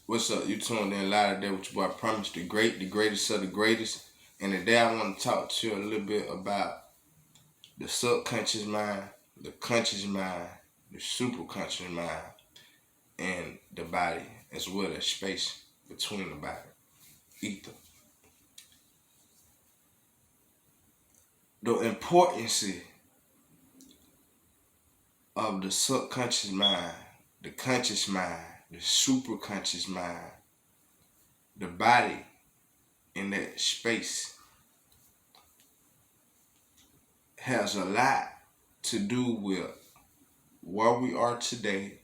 What's up? You tuned in live today with your boy Promise the Great, the greatest of the greatest. And today I want to talk to you a little bit about the subconscious mind, the conscious mind, the superconscious mind, and the body, as well as space between the body, ether. The importance of the subconscious mind, the conscious mind, the superconscious mind, the body in that space has a lot to do with where we are today,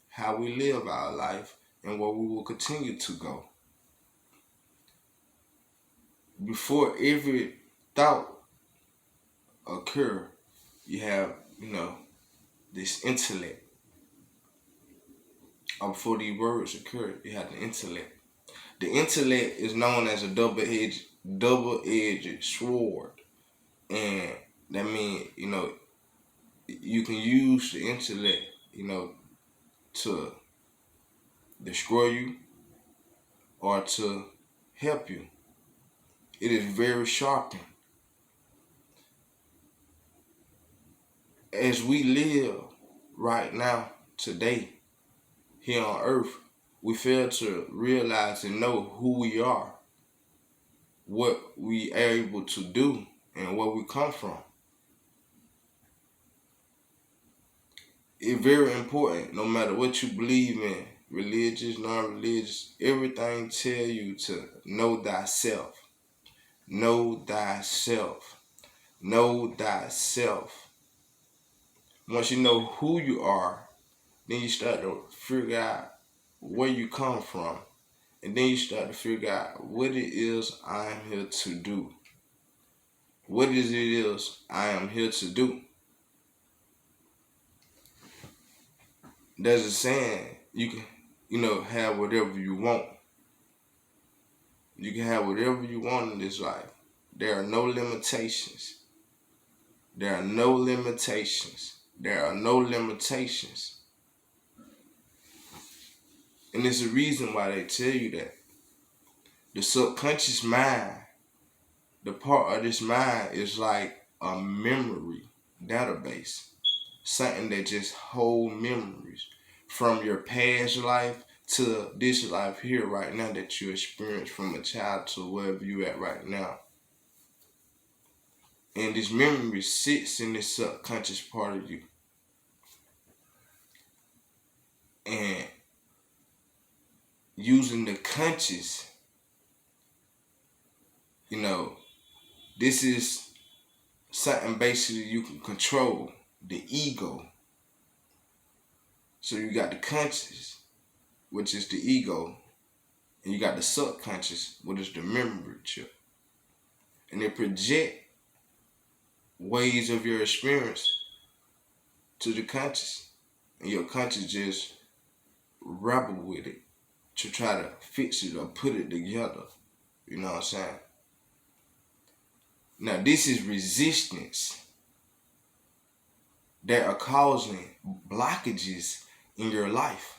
how we live our life, and where we will continue to go. Before every thought occur, you have, this intellect. Or before these words occur, you have the intellect. The intellect is known as a double-edged sword. And that means, you can use the intellect, to destroy you or to help you. It is very sharpened. As we live right now, today, here on earth, we fail to realize and know who we are, what we are able to do, and where we come from. It's very important, no matter what you believe in, religious, non-religious, everything tell you to know thyself. Know thyself. Know thyself. Once you know who you are, then you start to figure out where you come from. And then you start to figure out what it is I am here to do. What is it is I am here to do. There's a saying, you can, have whatever you want. You can have whatever you want in this life. There are no limitations. There are no limitations. There are no limitations. And there's a reason why they tell you that. The subconscious mind, the part of this mind is like a memory database. Something that just hold memories from your past life to this life here right now that you experience from a child to wherever you at right now. And this memory sits in this subconscious part of you. And using the conscious, this is something basically you can control, the ego. So you got the conscious, which is the ego, and you got the subconscious, which is the memory chip. And they project ways of your experience to the conscious. And your conscious just rebel with it to try to fix it or put it together. You know what I'm saying? Now this is resistance that are causing blockages in your life.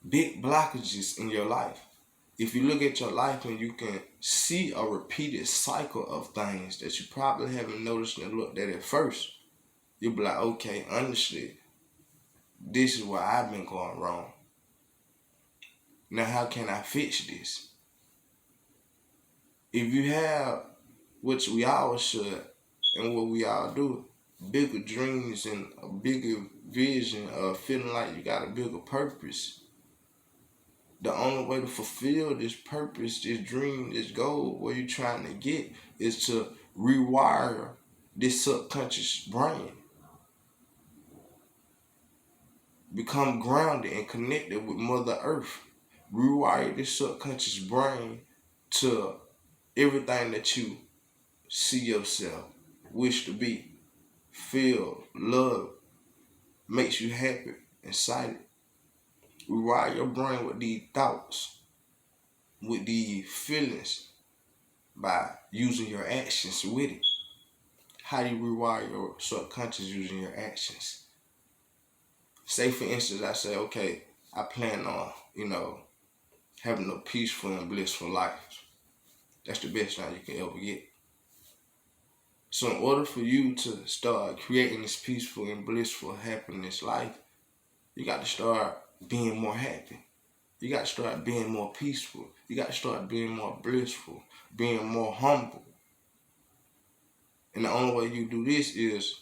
Big blockages in your life. If you look at your life and you can see a repeated cycle of things that you probably haven't noticed and looked at first, you'll be like, okay, honestly, this is where I've been going wrong. Now how can I fix this? If you have, which we all should, and what we all do, bigger dreams and a bigger vision of feeling like you got a bigger purpose, the only way to fulfill this purpose, this dream, this goal, what you're trying to get is to rewire this subconscious brain. Become grounded and connected with Mother Earth. Rewire this subconscious brain to everything that you see yourself, wish to be, feel, love, makes you happy, excited. Rewire your brain with these thoughts, with these feelings, by using your actions with it. How do you rewire your subconscious using your actions? Say for instance, I say, okay, I plan on, having a peaceful and blissful life. That's the best thing you can ever get. So in order for you to start creating this peaceful and blissful happiness life, you got to start being more happy. You got to start being more peaceful. You got to start being more blissful, being more humble. And the only way you do this is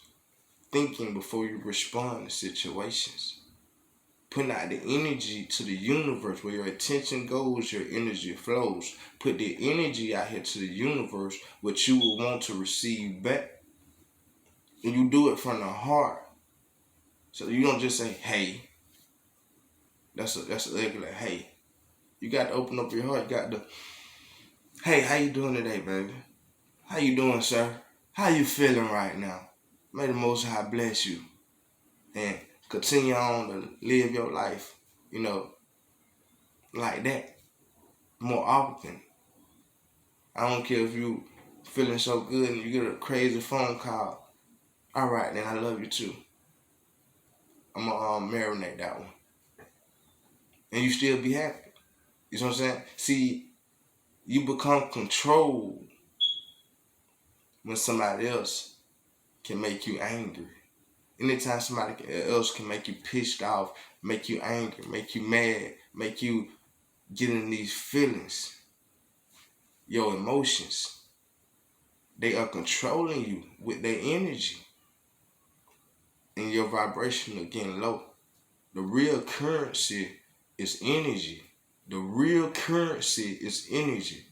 thinking before you respond to situations. Putting out the energy to the universe. Where your attention goes, your energy flows. Put the energy out here to the universe, what you will want to receive back. And you do it from the heart. So you don't just say, hey. That's a regular hey. You got to open up your heart. You got to, hey, how you doing today, baby? How you doing, sir? How you feeling right now? May the Most High bless you. And continue on to live your life, like that. More often. I don't care if you feeling so good and you get a crazy phone call. All right, then I love you too. I'm gonna marinate that one. And you still be happy. You know what I'm saying? See, you become controlled when somebody else can make you angry. Anytime somebody else can make you pissed off, make you angry, make you mad, make you get in these feelings, your emotions, they are controlling you with their energy. And your vibration are getting low. The real currency is energy. The real currency is energy.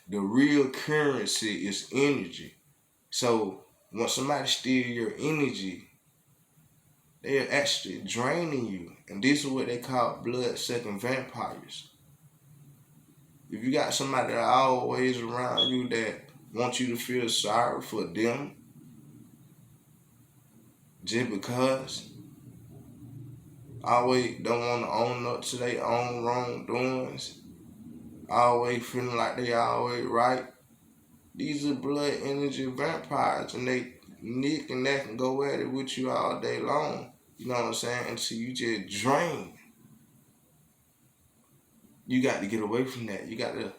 The real currency is energy. So when somebody steals your energy, they are actually draining you. And this is what they call blood-sucking vampires. If you got somebody that always around you that wants you to feel sorry for them, just because, always don't want to own up to their own wrongdoings, always feeling like they always right. These are blood energy vampires, and they nick and that can go at it with you all day long. You know what I'm saying? Until you just drain. You got to get away from that. You got to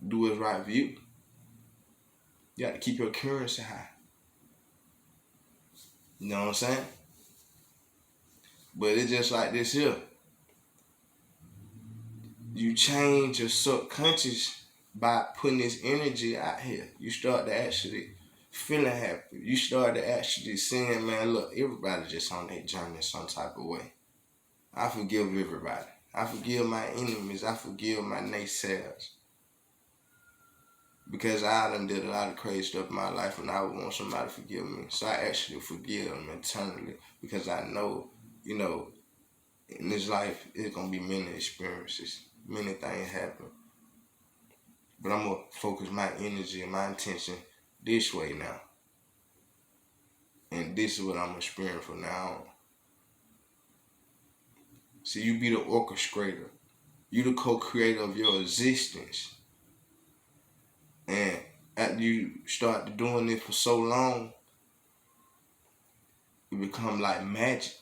do what's right for you. You got to keep your currency high. You know what I'm saying? But it's just like this here. You change your subconscious by putting this energy out here. You start to actually feeling happy. You start to actually saying, man, look, everybody just on their journey some type of way. I forgive everybody. I forgive my enemies. I forgive my naysayers. Because I done did a lot of crazy stuff in my life and I would want somebody to forgive me. So I actually forgive them internally because I know, in this life, it's going to be many experiences. Many things happen. But I'm going to focus my energy and my intention this way now. And this is what I'm experiencing from now on. So you be the orchestrator. You the co-creator of your existence. And after you start doing it for so long, it become like magic.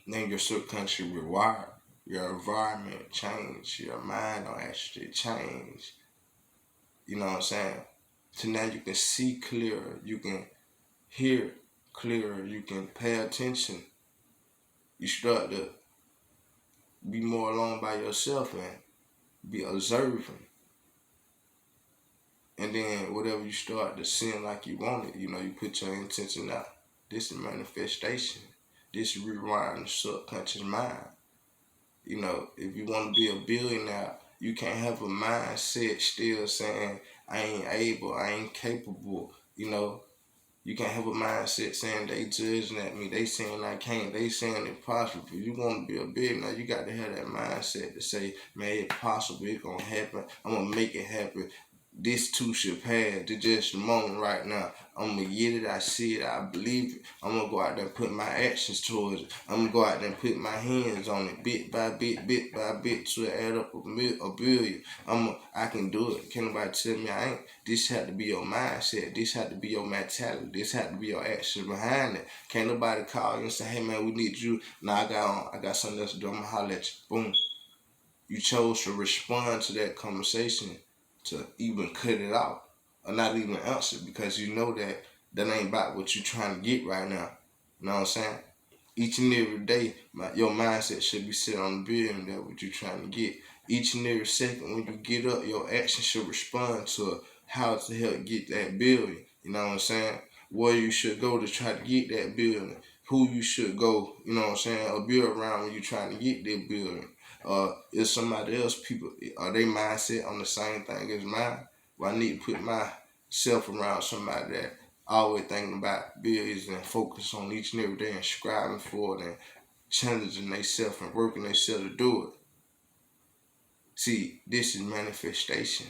Then your subconscious rewire. Your environment change. Your mind don't actually change. You know what I'm saying? So now you can see clearer. You can hear clearer. You can pay attention. You start to be more alone by yourself and be observing. And then whatever you start to seem like you want it, you put your intention out. This is manifestation. This is rewiring the subconscious mind. If you want to be a billionaire, you can't have a mindset still saying, I ain't able, I ain't capable. You can't have a mindset saying they judging at me, they saying I can't, they saying it's possible. If you want to be a billionaire, you got to have that mindset to say, man, it's possible, it's going to happen, I'm going to make it happen. this too should pass. It's just the moment right now. I'm gonna get it, I see it, I believe it. I'm gonna go out there and put my actions towards it. I'm gonna go out there and put my hands on it bit by bit by bit to add up a billion. I can do it. Can't nobody tell me I ain't. This had to be your mindset. This had to be your mentality. This had to be your action behind it. Can't nobody call you and say, hey man, we need you. Now I got something else to do. I'm gonna holler at you. Boom. You chose to respond to that conversation to even cut it out or not even answer because you know that ain't about what you're trying to get right now. You know what I'm saying? Each and every day, your mindset should be set on the billion that what you're trying to get. Each and every second when you get up, your action should respond to how to help get that billion. You know what I'm saying? Where you should go to try to get that billion. Who you should go, you know what I'm saying, or be around when you're trying to get that billion. Is somebody else people, are they mindset on the same thing as mine? Well, I need to put myself around somebody that always thinking about bills and focus on each and every day and striving for it and challenging themselves and working themselves to do it. See, this is manifestation.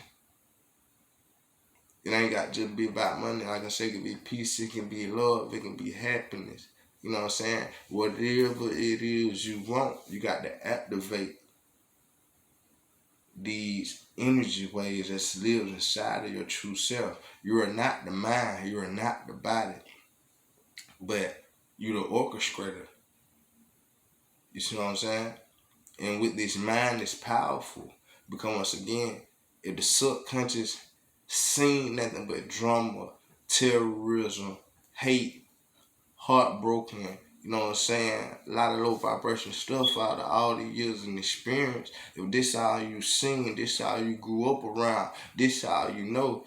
It ain't got to just be about money. Like I say, it can be peace, it can be love, it can be happiness. You know what I'm saying? Whatever it is you want, you got to activate these energy waves that lives inside of your true self. You are not the mind, you are not the body, but you're the orchestrator. You see what I'm saying? And with this mind, it's powerful. Because once again, if the subconscious seen nothing but drama, terrorism, hate, heartbroken, you know what I'm saying, a lot of low vibration stuff out of all the years and experience, if this all you seen, this all you grew up around, this all you know,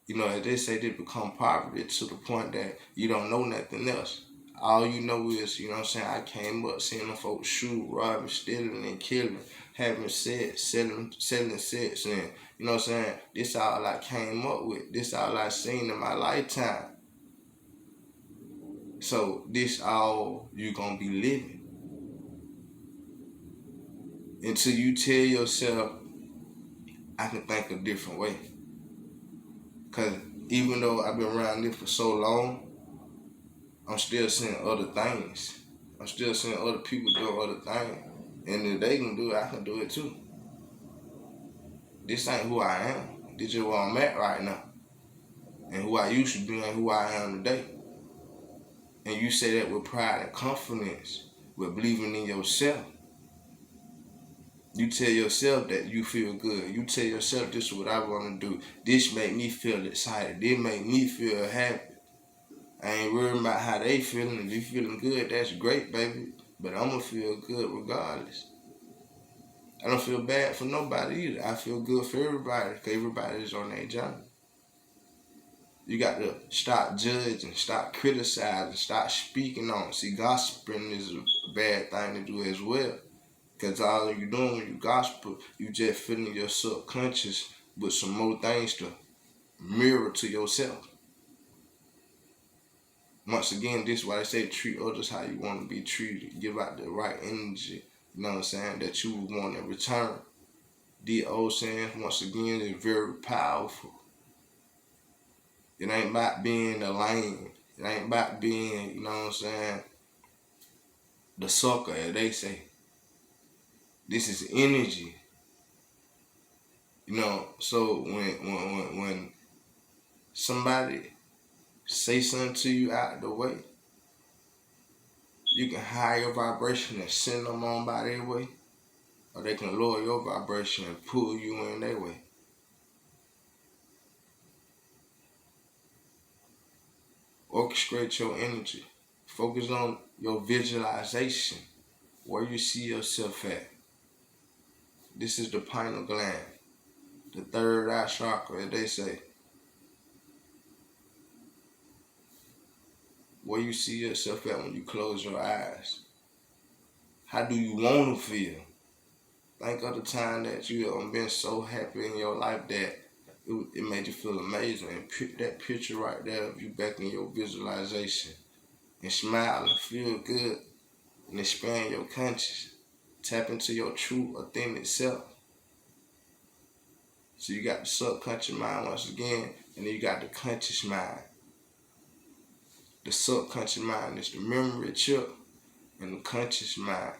as they say, they become poverty to the point that you don't know nothing else. All you know is, you know what I'm saying, I came up seeing them folks shoot, robbing, stealing, and killing, having sex, selling sex, and you know what I'm saying, this all I came up with, this all I seen in my lifetime. So this all you gonna be living until you tell yourself, I can think a different way. Cause even though I've been around this for so long, I'm still seeing other things. I'm still seeing other people doing other things. And if they can do it, I can do it too. This ain't who I am. This is where I'm at right now. And who I used to be and who I am today. And you say that with pride and confidence, with believing in yourself. You tell yourself that you feel good. You tell yourself this is what I want to do. This make me feel excited. This make me feel happy. I ain't worried about how they feeling. If you feeling good, that's great, baby. But I'm going to feel good regardless. I don't feel bad for nobody either. I feel good for everybody because everybody is on their journey. You got to stop judging, stop criticizing, stop speaking on. See, gossiping is a bad thing to do as well. Because all you doing when you gossip, you just filling your subconscious with some more things to mirror to yourself. Once again, this is why they say treat others how you want to be treated. Give out the right energy, you know what I'm saying, that you would want in return. The old saying, once again, is very powerful. It ain't about being a lame. It ain't about being, you know what I'm saying, the sucker, as they say. This is energy. You know, so when somebody say something to you out the way, you can higher your vibration and send them on by their way, or they can lower your vibration and pull you in their way. Orchestrate your energy. Focus on your visualization, where you see yourself at. This is the pineal gland, the third eye chakra, as they say. Where you see yourself at when you close your eyes. How do you want to feel? Think of the time that you have been so happy in your life that it made you feel amazing. And put that picture right there of you back in your visualization. And smile and feel good. And expand your conscious. Tap into your true, authentic self. So you got the subconscious mind once again, and then you got the conscious mind. The subconscious mind is the memory chip, and the conscious mind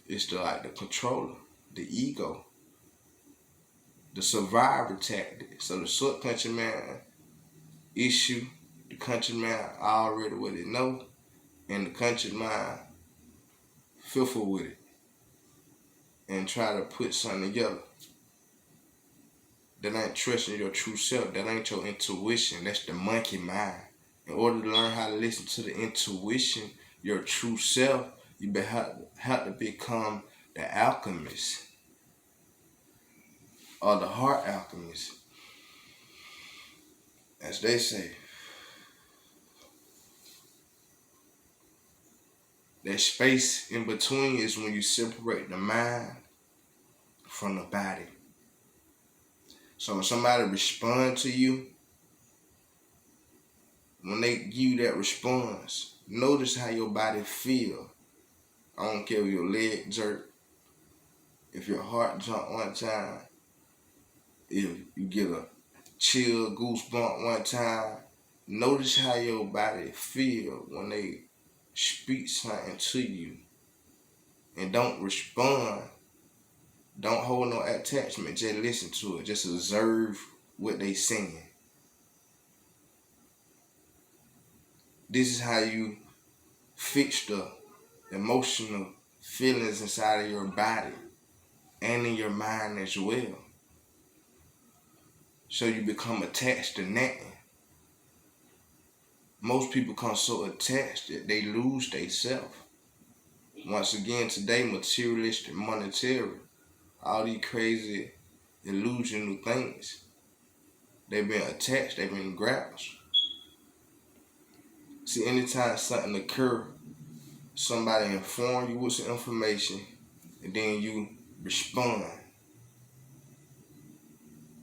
is the controller, the ego, the survivor tactic. So the subconscious mind issue, the conscious mind already what it know, and the conscious mind fearful with it and try to put something together. That ain't trusting your true self. That ain't your intuition. That's the monkey mind. In order to learn how to listen to the intuition, your true self, you have to become the alchemist or the heart alchemist. As they say, that space in between is when you separate the mind from the body. So when somebody responds to you, when they give you that response, notice how your body feel. I don't care if your leg jerk, if your heart jump one time, if you get a chill, goosebump one time. Notice how your body feel when they speak something to you. And don't respond. Don't hold no attachment. Just listen to it. Just observe what they saying. This is how you fix the emotional feelings inside of your body and in your mind as well. So you become attached to nothing. Most people become so attached that they lose themselves. Once again, today, materialistic, monetary, all these crazy, illusional things, they've been attached, they've been grasped. See, anytime something occurs, somebody inform you with some information, and then you respond,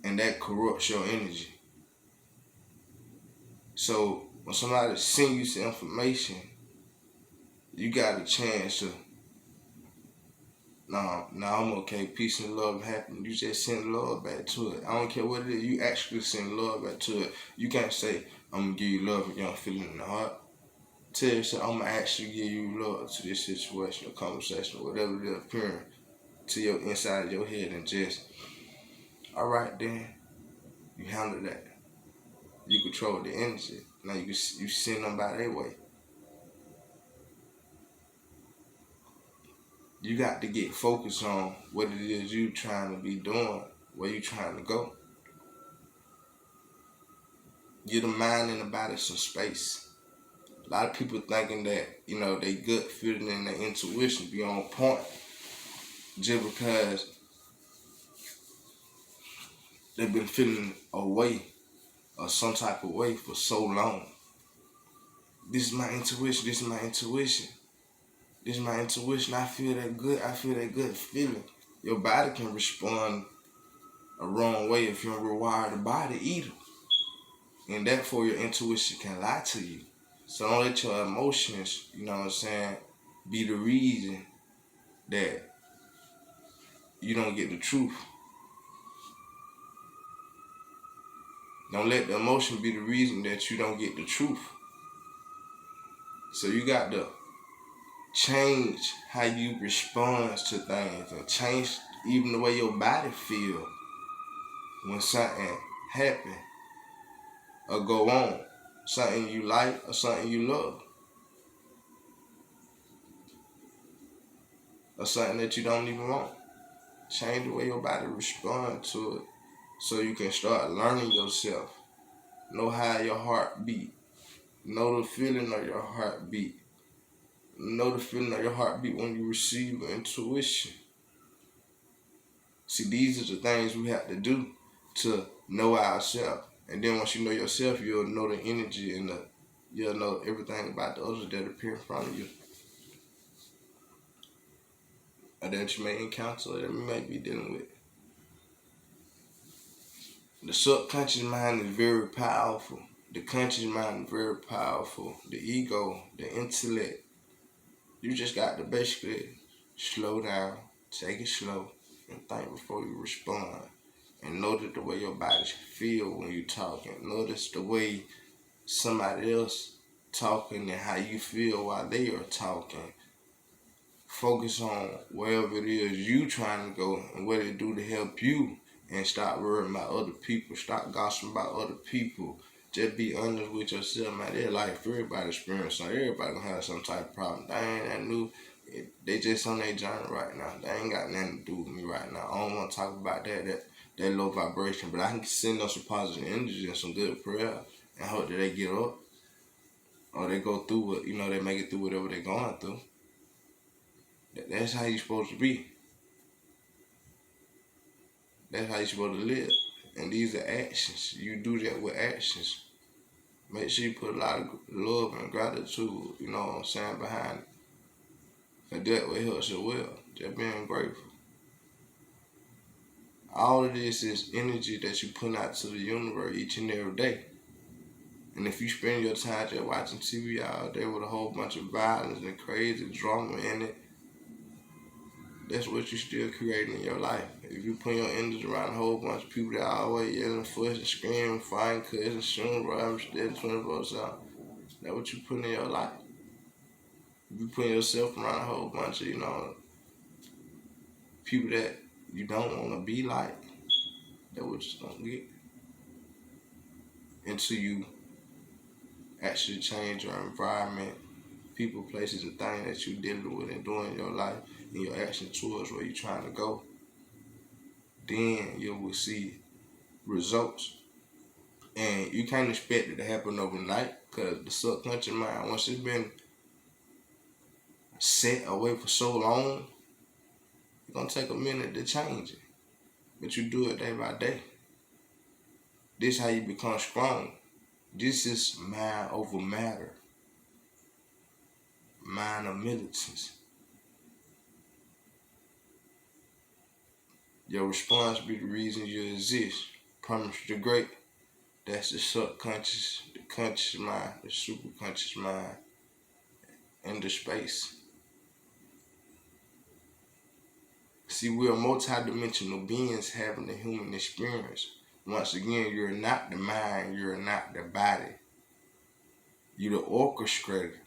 and that corrupts your energy. So when somebody sends you some information, you got a chance to, nah, I'm okay, peace and love happen. You just send love back to it. I don't care what it is, you actually send love back to it. You can't say, I'm gonna give you love if you don't feel it in the heart. Tell yourself, I'm gonna actually give you love to this situation or conversation or whatever it is appearing to your inside of your head, and just, all right then, you handle that. You control the energy. Now you send them by their way. You got to get focused on what it is you trying to be doing, where you trying to go. Give the mind and the body some space. A lot of people thinking that, they gut feeling and their intuition be on point just because they've been feeling a way or some type of way for so long. This is my intuition, this is my intuition. This is my intuition. I feel that good. I feel that good feeling. Your body can respond a wrong way if you don't rewire the body either. And therefore your intuition can lie to you. So don't let your emotions, be the reason that you don't get the truth. Don't let the emotion be the reason that you don't get the truth. So you got to change how you respond to things, and change even the way your body feel when something happen or go on, something you like or something you love, or something that you don't even want. Change the way your body respond to it so you can start learning yourself. Know how your heart beat. Know the feeling of your heartbeat. Know the feeling of your heartbeat when you receive intuition. See, these are the things we have to do to know ourselves. And then once you know yourself, you'll know the energy and you'll know everything about the others that appear in front of you, or that you may encounter, or that you may be dealing with. The subconscious mind is very powerful. The conscious mind is very powerful. The ego, the intellect. You just got to basically slow down, take it slow, and think before you respond. And notice the way your body feel when you talking. Notice the way somebody else talking and how you feel while they are talking. Focus on wherever it is you trying to go and what it do to help you, and stop worrying about other people. Stop gossiping about other people. Just be honest with yourself, man. Their life, everybody experiencing, everybody gonna have some type of problem. They ain't that new. They just on their journey right now. They ain't got nothing to do with me right now. I don't want to talk about that low vibration, but I can send them some positive energy and some good prayer and hope that they get up or they go through what, they make it through whatever they're going through. That's how you're supposed to be. That's how you're supposed to live. And these are actions. You do that with actions. Make sure you put a lot of love and gratitude, behind it. And that way helps you well. Just being grateful. All of this is energy that you put out to the universe each and every day. And if you spend your time just watching TV all day with a whole bunch of violence and crazy drama in it, that's what you're still creating in your life. If you put your energy around a whole bunch of people that are always yelling, fussing, screaming, fighting, cussing, shooting, robbing, stealing 24/7, that's what you put in your life. If you put yourself around a whole bunch of, people that you don't want to be like, that's what you're going to get. Until you actually change your environment, people, places, and things that you're dealing with and doing in your life, and your action towards where you're trying to go, then you will see results. And you can't expect it to happen overnight, because the subconscious mind, once it's been set away for so long, it's going to take a minute to change it. But you do it day by day. This is how you become strong. This is mind over matter. Mind of militants. Your response be the reason you exist. Promise the great. That's the subconscious, the conscious mind, the superconscious mind, and the space. See, we are multidimensional beings having a human experience. Once again, you're not the mind, you're not the body. You're the orchestrator.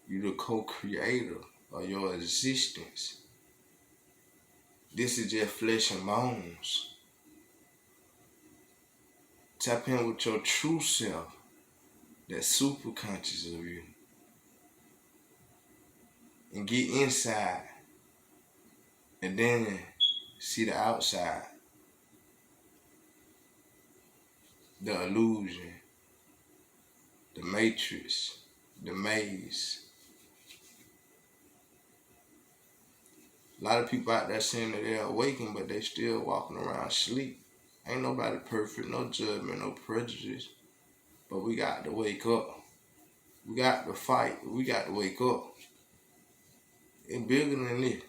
You're the co-creator of your existence. This is just flesh and bones. Tap in with your true self, that superconscious of you, and get inside, and then see the outside, the illusion, the matrix, the maze. A lot of people out there saying that they're awakened, but they still walking around asleep. Ain't nobody perfect, no judgment, no prejudice. But we got to wake up. We got to fight. We got to wake up. It's bigger than this.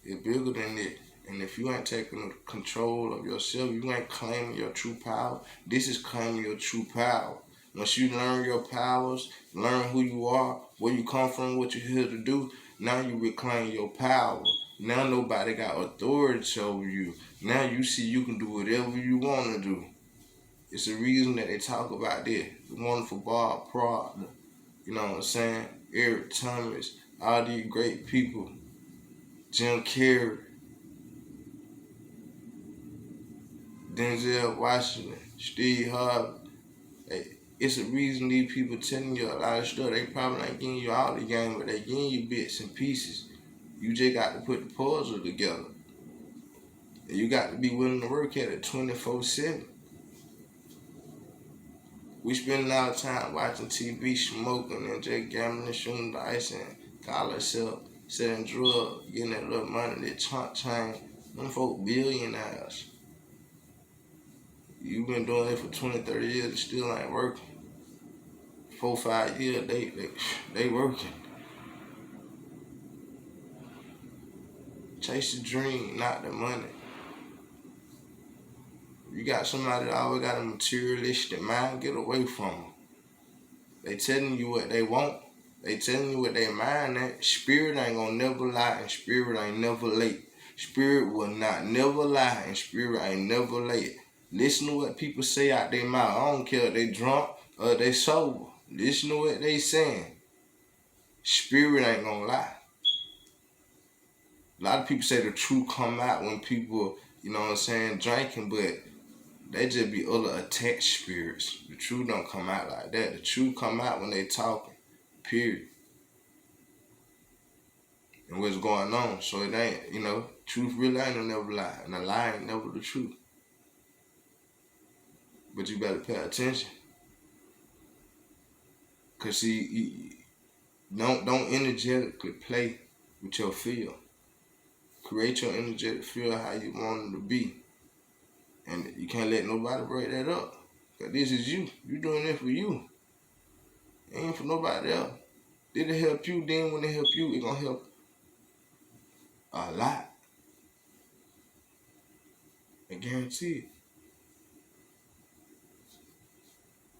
It's bigger than this. And if you ain't taking control of yourself, you ain't claiming your true power, this is claiming your true power. Once you learn your powers, learn who you are, where you come from, what you're here to do, now you reclaim your power. Now nobody got authority over you. Now you see you can do whatever you want to do. It's the reason that they talk about this. The wonderful Bob Proctor, you know what I'm saying? Eric Thomas, all these great people, Jim Carrey, Denzel Washington, Steve Harvey. It's a reason these people telling you a lot of stuff. They probably ain't giving you all the game, but they giving you bits and pieces. You just got to put the puzzle together. And you got to be willing to work at it 24/7. We spend a lot of time watching TV, smoking, and just gambling, shooting dice, and call ourselves selling drugs, getting that little money, that chunk change. Them folk billionaires. You've been doing it for 20, 30 years, it still ain't working. 4, 5 years, they working. Chase the dream, not the money. You got somebody that always got a materialistic mind, get away from them. They telling you what they want, They telling you what they mind at. Spirit ain't gonna never lie, and spirit ain't never late. Spirit will not never lie, and spirit ain't never late. Listen to what people say out their mouth. I don't care if they drunk or they sober. Listen to what they saying. Spirit ain't gonna lie. A lot of people say the truth come out when people, you know what I'm saying, drinking, but they just be other attached spirits. The truth don't come out like that. The truth come out when they talking. Period. And what's going on. So it ain't, truth really ain't no never lie. And a lie ain't never the truth. But you better pay attention. Cause see, don't energetically play with your field. Create your energetic field how you want it to be. And you can't let nobody break that up. Cause this is you. You doing it for you. It ain't for nobody else. Did it help you? Then when it help you, it gonna help a lot. I guarantee it.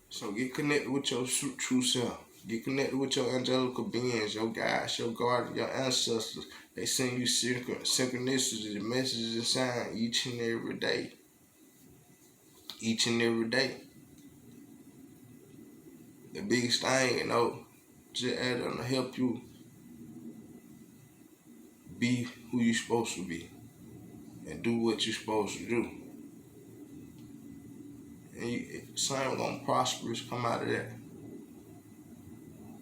So get connected with your true self. Get connected with your angelical beings, your guides, your guardians, your ancestors. They send you synchronicities, messages, and signs each and every day. Each and every day. The biggest thing, just add on to help you be who you supposed to be and do what you're supposed to do. And something gonna prosperous come out of that.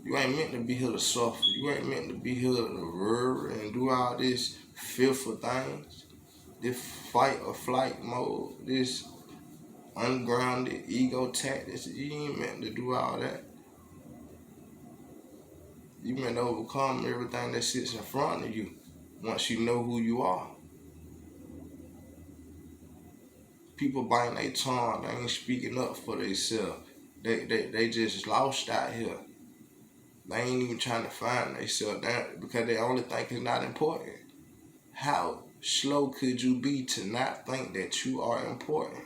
You ain't meant to be here to suffer. You ain't meant to be here to worry and do all this fearful things. This fight or flight mode, this ungrounded ego tactics. You ain't meant to do all that. You meant to overcome everything that sits in front of you once you know who you are. People biting their tongue, they ain't speaking up for themselves. They just lost out here. They ain't even trying to find themselves because they only think it's not important. How slow could you be to not think that you are important?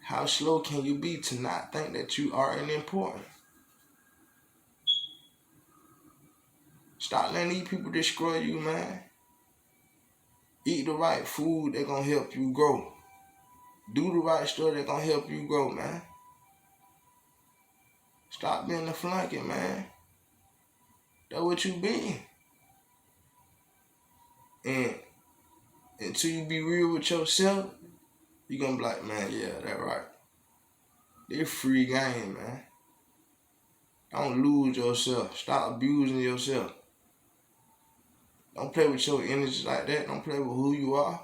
How slow can you be to not think that you are important? Stop letting these people destroy you, man. Eat the right food, they're gonna help you grow. Do the right stuff, they're gonna help you grow, man. Stop being a flunky, man. That's what you been. And until you be real with yourself, you're gonna be like, man, yeah, that's right. They're free game, man. Don't lose yourself. Stop abusing yourself. Don't play with your energy like that. Don't play with who you are.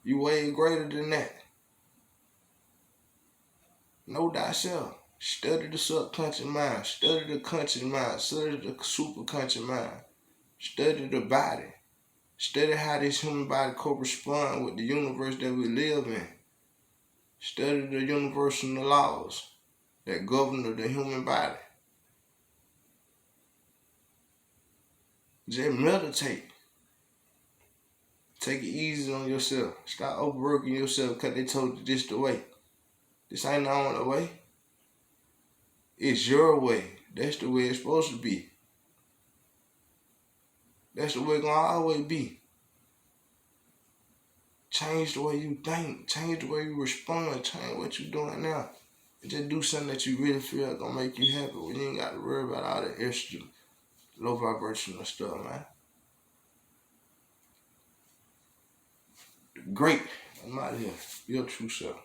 You way greater than that. Know thyself. Study the subconscious mind. Study the conscious mind. Study the superconscious mind. Study the body. Study how this human body corresponds with the universe that we live in. Study the universal laws that govern the human body. Just meditate. Take it easy on yourself. Stop overworking yourself because they told you this the way. This ain't the only way. It's your way. That's the way it's supposed to be. That's the way it's gonna always be. Change the way you think. Change the way you respond. Change what you're doing now. And just do something that you really feel gonna make you happy when you ain't got to worry about all the extra low vibrational stuff, man. Great. I'm out of here. Be your true self.